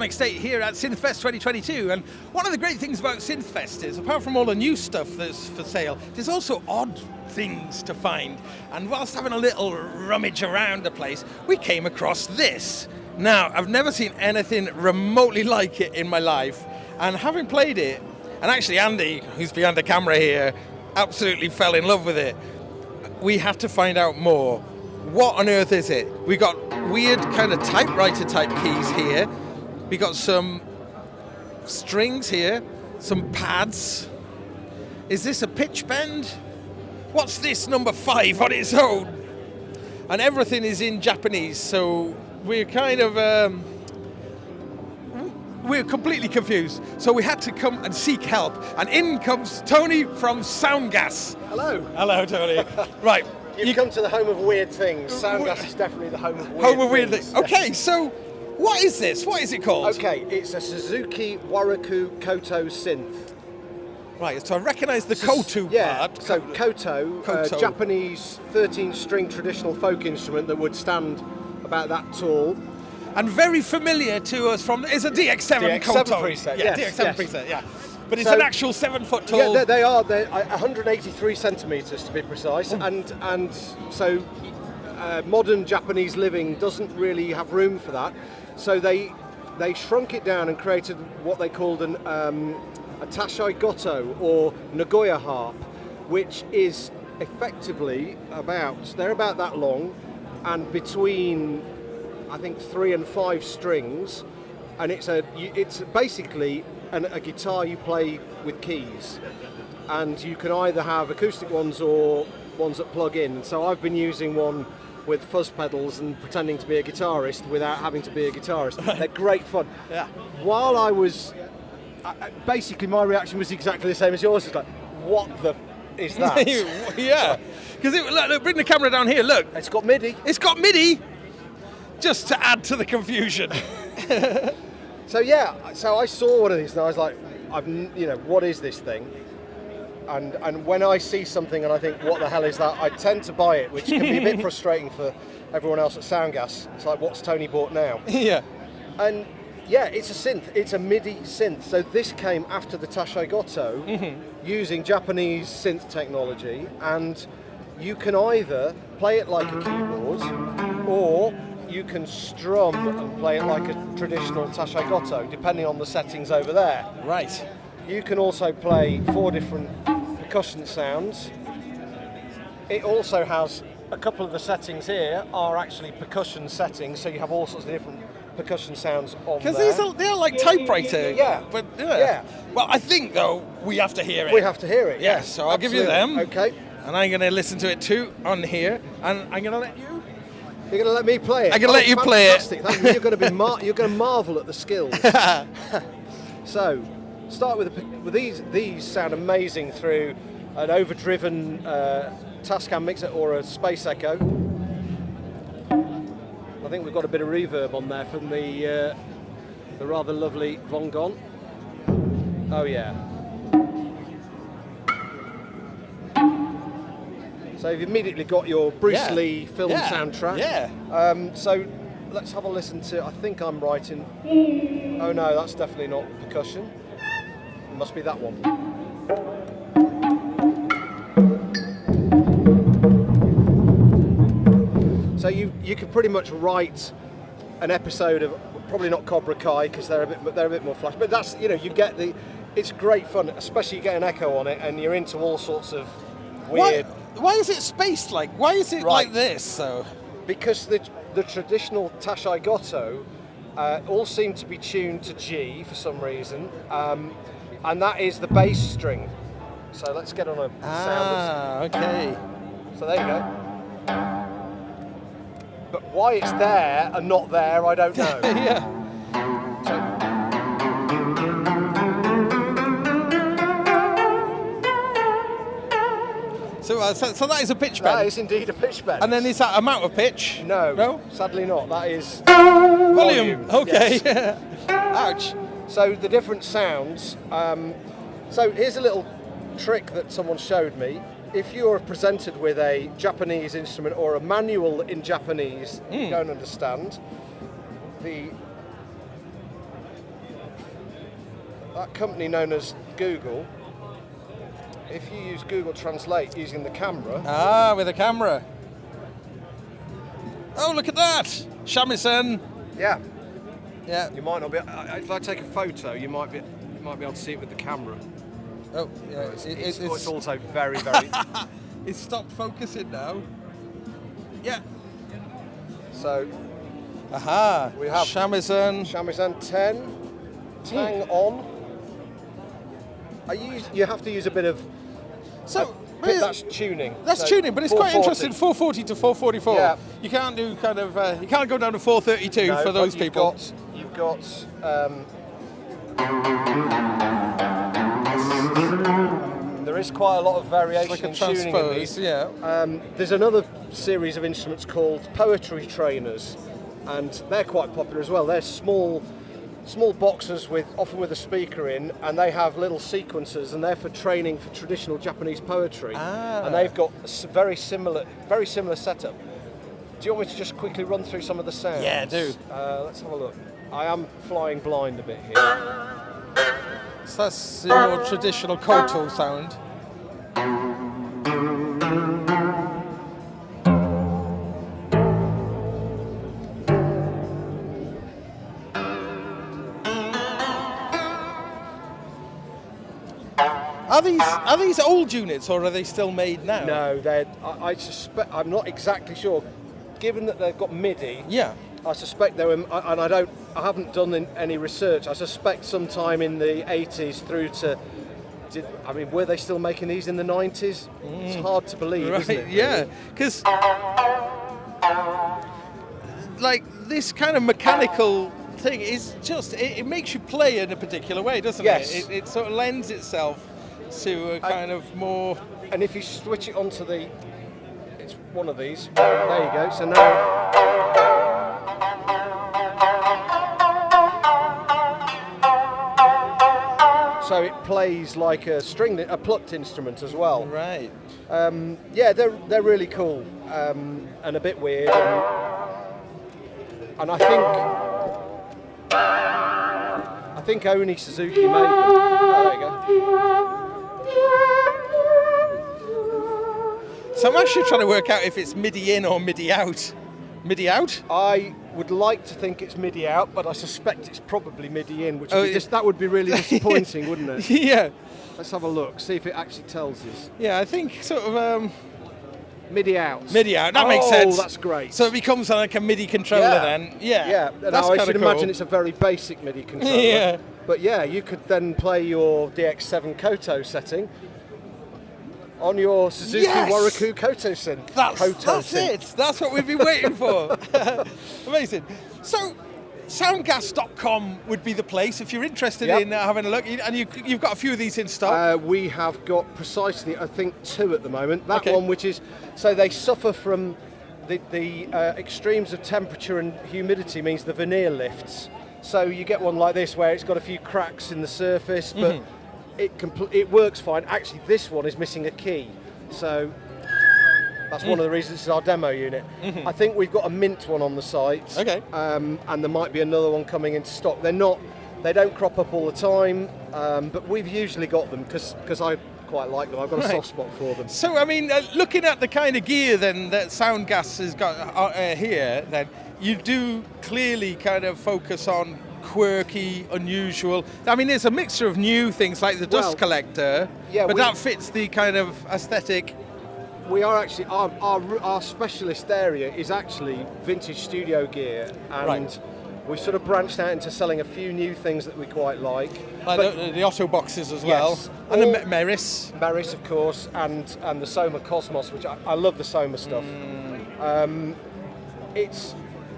Sonicstate here at Synthfest 2022, and one of the great things about Synthfest is, apart from all the new stuff that's for sale, there's also odd things to find. And whilst having a little rummage around the place, we came across this. Now, I've never seen anything remotely like it in my life, and having played it, and actually Andy, who's behind the camera here, absolutely fell in love with it. We have to find out more. What on earth is it? We got weird kind of typewriter type keys here. We got some strings here, some pads. Is this a pitch bend? What's this number 5 on its own? And everything is in Japanese, so we're kind of, we're completely confused. So we had to come and seek help. And in comes Tony from Soundgas. Hello. Hello, Tony. Right. You've come to the home of weird things. Soundgas is definitely the home of weird things. Okay, so what is this? What is it called? Okay, it's a Suzuki Waraku Koto Synth. Right, so I recognise the Koto part. So Koto. Japanese 13-string traditional folk instrument that would stand about that tall. And very familiar to us from, it's a DX7 Koto. preset, yeah, yes, DX7 preset, yeah. But it's an actual 7-foot tall. Yeah, they are. They're 183 centimetres to be precise, and so modern Japanese living doesn't really have room for that. So they shrunk it down and created what they called a Taisho Koto or Nagoya harp, which is effectively they're about that long, and between I think 3 and 5 strings, and it's basically a guitar you play with keys, and you can either have acoustic ones or ones that plug in. And so I've been using one with fuzz pedals and pretending to be a guitarist without having to be a guitarist. They're great fun. Yeah. While I was, basically my reaction was exactly the same as yours. It's like, what the is that? Yeah, because look, bring the camera down here, look. It's got MIDI. It's got MIDI, just to add to the confusion. So I saw one of these and I was like, what is this thing? And when I see something and I think, what the hell is that? I tend to buy it, which can be a bit frustrating for everyone else at Soundgas. It's like, what's Tony bought now? Yeah. And yeah, it's a synth. It's a MIDI synth. So this came after the Taisho Koto, using Japanese synth technology, and you can either play it like a keyboard, or you can strum and play it like a traditional Taisho Koto, depending on the settings over there. Right. You can also play 4 different percussion sounds. It also has a couple of the settings here are actually percussion settings, so you have all sorts of different percussion sounds on there. Because they're like typewriter. Yeah. But yeah. Well, I think though we have to hear it. We have to hear it. Yes. So I'll give you them. Okay. And I'm going to listen to it too on here, and I'm going to let you. You're going to let me play it? I'm going to let you play it. You're going to you're going to marvel at the skills. So, start with these sound amazing through an overdriven Tascam mixer or a Space Echo. I think we've got a bit of reverb on there from the rather lovely Von Gon. Oh yeah. So you've immediately got your Bruce Lee film soundtrack. Yeah. So let's have a listen to, I think I'm right in, oh no, that's definitely not percussion. It must be that one. So you could pretty much write an episode of, probably not Cobra Kai because they're a bit more flash, but that's, you get it's great fun, especially you get an echo on it and you're into all sorts of weird. Why is it spaced like? Why is it like this? So because the traditional Taisho Koto all seem to be tuned to G for some reason, and that is the bass string. So let's get on a sound. Okay. So there you go. But why it's there and not there, I don't know. Yeah. So that is a pitch bend? That is indeed a pitch bend. And then is that amount of pitch? No? Sadly not. That is volume. Okay. Yes. Ouch. So the different sounds. So here's a little trick that someone showed me. If you're presented with a Japanese instrument or a manual in Japanese, you don't understand, the that company known as Google, if you use Google Translate using the camera... Ah, with a camera. Oh, look at that! Shamisen. Yeah. Yeah. You might not be... If I take a photo, you might be able to see it with the camera. Oh, yeah. It's also very, very... It's stopped focusing now. Yeah. So... Aha. We have... Shamisen 10. Tang on. You have to use a bit of... So... that's tuning. That's tuning, but it's quite interesting. 440 to 444. Yeah. You can't do kind of. You can't go down to 432 for those people. You've got. There is quite a lot of variation like a in tuning in these. Yeah. There's another series of instruments called poetry trainers, and they're quite popular as well. They're small boxes often with a speaker in, and they have little sequencers, and they're for training for traditional Japanese poetry. And they've got a very similar setup. Do you want me to just quickly run through some of the sounds? Yeah, do. Let's have a look. I am flying blind a bit here. So that's the more traditional Koto sound. Are these old units, or are they still made now? No, I suspect. I'm not exactly sure. Given that they've got MIDI, Yeah. I suspect they were, and I haven't done any research. I suspect sometime in the 80s through to. Were they still making these in the 90s? It's hard to believe, Right, isn't it? yeah, because like this kind of mechanical thing is just it makes you play in a particular way, doesn't Yes. it? It sort of lends itself to a kind of more. And if you switch it onto it's one of these. There you go. So now. So it plays like a plucked instrument as well. Right. Yeah, they're really cool and a bit weird. And I think only Suzuki made them. Oh, there you go. So I'm actually trying to work out if it's MIDI in or MIDI out. MIDI out? I would like to think it's MIDI out, but I suspect it's probably MIDI in, which that would be really disappointing, wouldn't it? Yeah. Let's have a look, see if it actually tells us. Yeah, I think sort of MIDI out. MIDI out. That makes sense. Oh, that's great. So it becomes like a MIDI controller then. Yeah. Yeah. That's now I should cool. imagine it's a very basic MIDI controller. Yeah. But yeah, you could then play your DX7 Koto setting on your Suzuki Waraku Koto Synth. That's it. That's what we've been waiting for. Amazing. So, Soundgas.com would be the place if you're interested in having a look. And you've got a few of these in stock. We have got precisely, I think, 2 at the moment. That one, which is, so they suffer from the extremes of temperature and humidity, means the veneer lifts. So you get one like this where it's got a few cracks in the surface, but it works fine. Actually, this one is missing a key, so that's one of the reasons it's our demo unit. I think we've got a mint one on the site, and there might be another one coming into stock. They don't crop up all the time, but we've usually got them because I quite like them. I've got a soft spot for them. So, I mean, looking at the kind of gear then that Soundgas has got here, then you do clearly kind of focus on quirky, unusual. I mean, there's a mixture of new things like the dust collector, but that fits the kind of aesthetic. We are actually, our specialist area is actually vintage studio gear, and we sort of branched out into selling a few new things that we quite like. The Otto boxes as well, and the Meris. Meris, of course, and the Soma Cosmos, which I love the Soma stuff.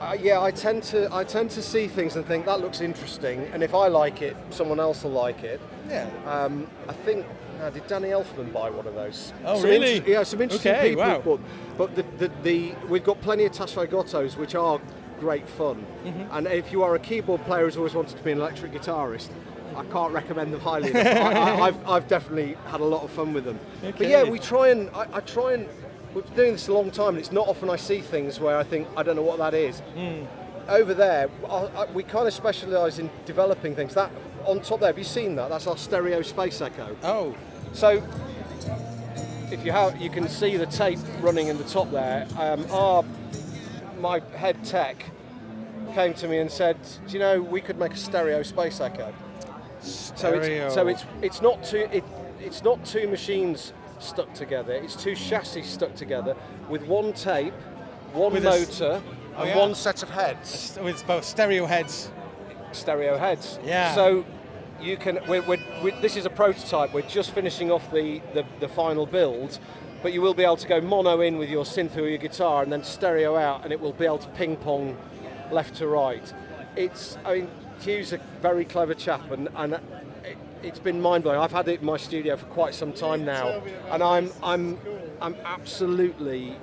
I tend to see things and think that looks interesting, and if I like it, someone else will like it. Yeah. I think. Did Danny Elfman buy one of those? Oh, really? Some interesting people. Wow. But we've got plenty of Taisho Kotos, which are great fun. And if you are a keyboard player who's always wanted to be an electric guitarist, I can't recommend them highly enough. I've definitely had a lot of fun with them. Okay. But yeah, we try and we've been doing this a long time, and it's not often I see things where I think, I don't know what that is. Over there, we kind of specialise in developing things. That on top there, have you seen that? That's our stereo Space Echo. Oh. So, if you can see the tape running in the top there. My head tech came to me and said, "Do you know we could make a stereo Space Echo?" Stereo. So it's not two machines stuck together. It's two chassis stuck together with one tape, one motor, and one set of heads. With both stereo heads. Stereo heads. Yeah. So you can. This is a prototype. We're just finishing off the final build, but you will be able to go mono in with your synth or your guitar, and then stereo out, and it will be able to ping pong left to right. Hugh's a very clever chap, and it's been mind blowing. I've had it in my studio for quite some time now, and I'm absolutely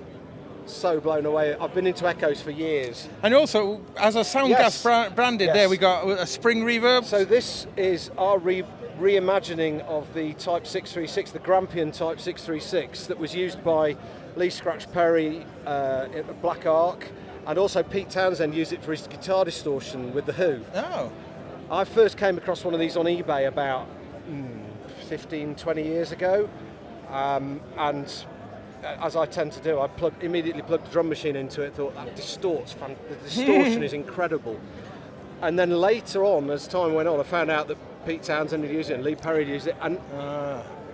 so blown away. I've been into Echoes for years. And also, as a Soundgas branded, there we got a spring reverb. So this is our reimagining of the Type 636, the Grampian Type 636 that was used by Lee Scratch Perry at Black Ark, and also Pete Townsend used it for his guitar distortion with The Who. Oh. I first came across one of these on eBay about 15, 20 years ago, and as I tend to do, I immediately plugged the drum machine into it, thought that distorts, the distortion is incredible. And then later on, as time went on, I found out that Pete Townsend had used it and Lee Perry had used it, and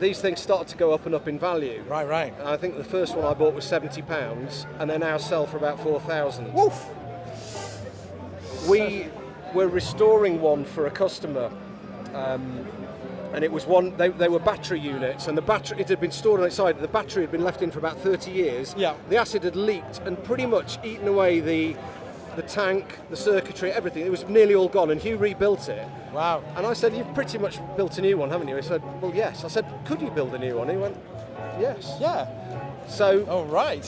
these things started to go up and up in value. Right. And I think the first one I bought was £70, and they now sell for about 4,000. Woof! We were restoring one for a customer, and it was one. They were battery units, and it had been stored on its side. The battery had been left in for about 30 years. Yeah. The acid had leaked and pretty much eaten away the tank, the circuitry, everything. It was nearly all gone, and Hugh rebuilt it. Wow. And I said, "You've pretty much built a new one, haven't you?" He said, "Well, yes." I said, "Could you build a new one?" He went, "Yes." Yeah. So oh, right.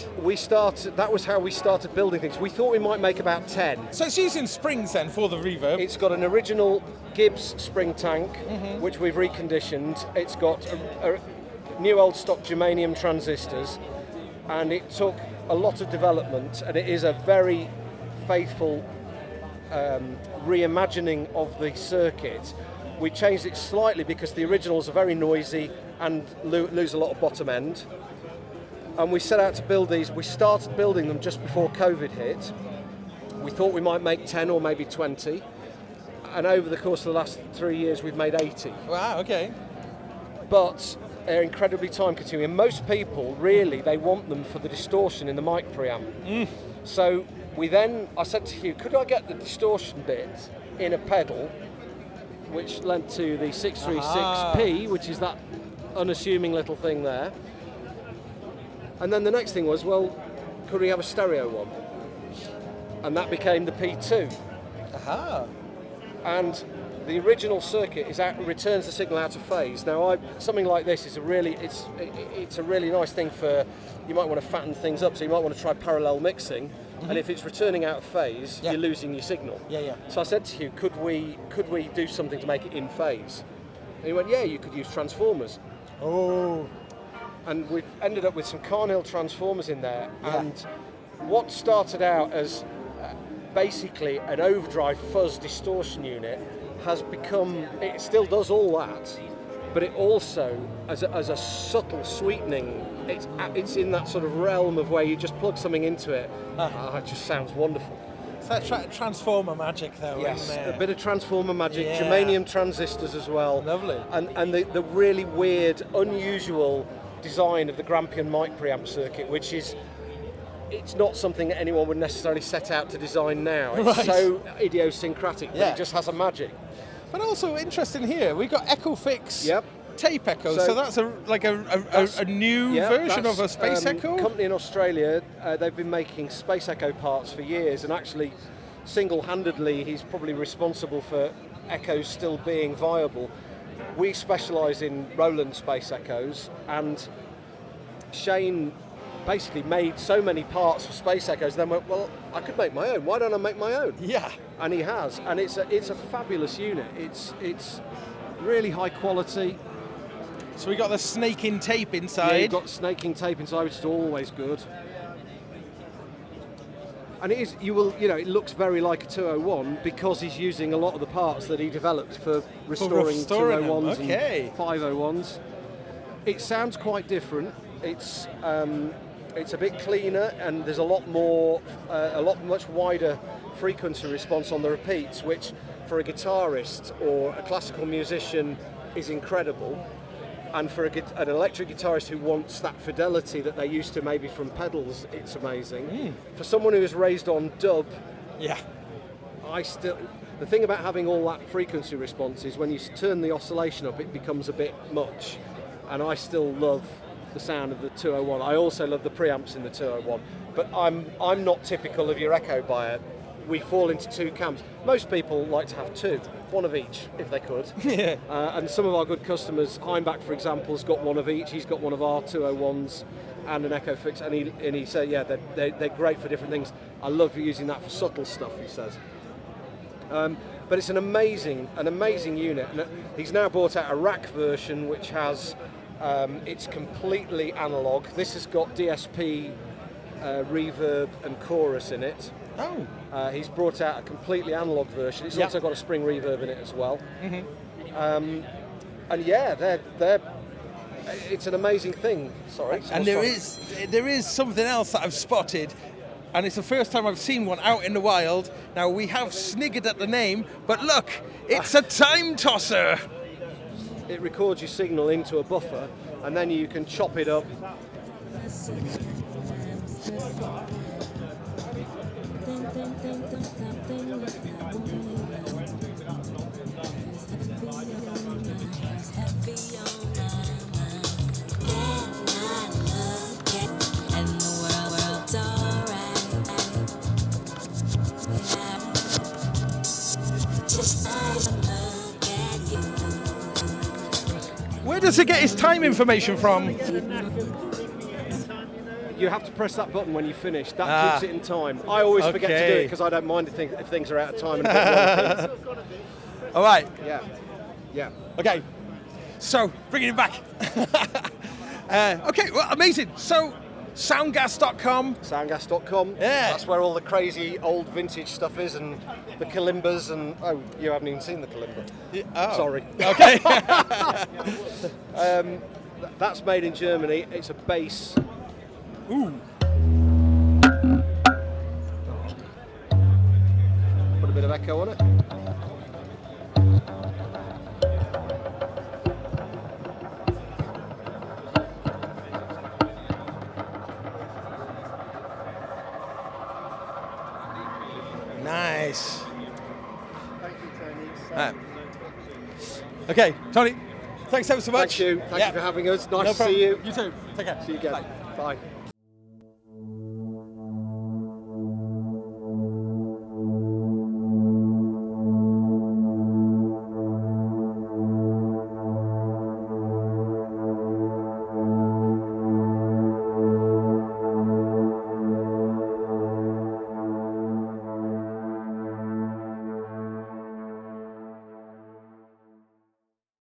That was how we started building things. We thought we might make about 10. So it's using springs then for the reverb? It's got an original Gibbs spring tank, which we've reconditioned. It's got a new old stock germanium transistors, and it took a lot of development, and it is a very faithful reimagining of the circuit. We changed it slightly because the originals are very noisy and lose a lot of bottom end. And we set out to build these. We started building them just before COVID hit. We thought we might make 10 or maybe 20. And over the course of the last 3 years, we've made 80. Wow, okay. But they're incredibly time consuming. And most people, really, they want them for the distortion in the mic preamp. So I said to Hugh, could I get the distortion bit in a pedal, which led to the 636P, which is that unassuming little thing there. And then the next thing was, well, could we have a stereo one? And that became the P2. Aha. And the original circuit returns the signal out of phase. Now, something like this is it's a really nice thing for, you might want to fatten things up, so you might want to try parallel mixing. And if it's returning out of phase, you're losing your signal. Yeah. So I said to you, could we do something to make it in phase? And he went, yeah, you could use transformers. Oh. And we've ended up with some Carnhill transformers in there. Yeah. And what started out as basically an overdrive fuzz distortion unit has become, it still does all that, but it also, as a subtle sweetening, it's in that sort of realm of where you just plug something into it. It just sounds wonderful. It's that transformer magic though. Yes, a bit of transformer magic, yeah. Germanium transistors as well. Lovely. And the really weird, unusual design of the Grampian mic preamp circuit, which is, it's not something that anyone would necessarily set out to design now. It's so idiosyncratic, but it just has a magic. But also interesting here, we've got EchoFix tape echo, so that's a new version of a Space Echo? A company in Australia, they've been making Space Echo parts for years, and actually single-handedly he's probably responsible for Echoes still being viable. We specialise in Roland Space Echoes, and Shane basically made so many parts for Space Echoes, then went, well, I could make my own, why don't I make my own? Yeah. And he has, and it's a fabulous unit. It's really high quality. So we got the snaking tape inside. Yeah, you've got snaking tape inside, which is always good. And it is, it looks very like a 201 because he's using a lot of the parts that he developed for restoring 201s and 501s. It sounds quite different. It's a bit cleaner, and there's a lot much wider frequency response on the repeats, which for a guitarist or a classical musician is incredible. And for an electric guitarist who wants that fidelity that they're used to maybe from pedals, it's amazing. For someone who is raised on dub, the thing about having all that frequency response is when you turn the oscillation up, it becomes a bit much. And I still love the sound of the 201. I also love the preamps in the 201. But I'm not typical of your Echo buyer. We fall into two camps. Most people like to have two, one of each, if they could. And some of our good customers, Heimbach, for example, has got one of each. He's got one of our 201s and an Echo Fix, and he said, they're great for different things. I love using that for subtle stuff, he says. But it's an amazing unit. And he's now brought out a rack version, which has, it's completely analog. This has got DSP, reverb, and chorus in it. He's brought out a completely analog version. It's also got a spring reverb in it as well. And it's an amazing thing. Sorry. And there is something else that I've spotted, and it's the first time I've seen one out in the wild. Now, we have sniggered at the name, but look, it's a time tosser. It records your signal into a buffer, and then you can chop it up. Where does he get his time information from? You have to press that button when you finish. That keeps it in time. I always forget to do it because I don't mind if things are out of time. All right. Yeah. Okay. So, bringing it back. Okay, well, amazing. So, Soundgas.com. Soundgas.com. Yeah. That's where all the crazy old vintage stuff is, and the kalimbas, and you haven't even seen the kalimba. Sorry. Okay. That's made in Germany. It's a bass. Ooh. Put a bit of echo on it. Nice. Thank you, Tony. Okay, Tony, thanks ever so much. Thank you. Thank you for having us. Nice to see you. You too. Take care. See you again. Bye. Bye.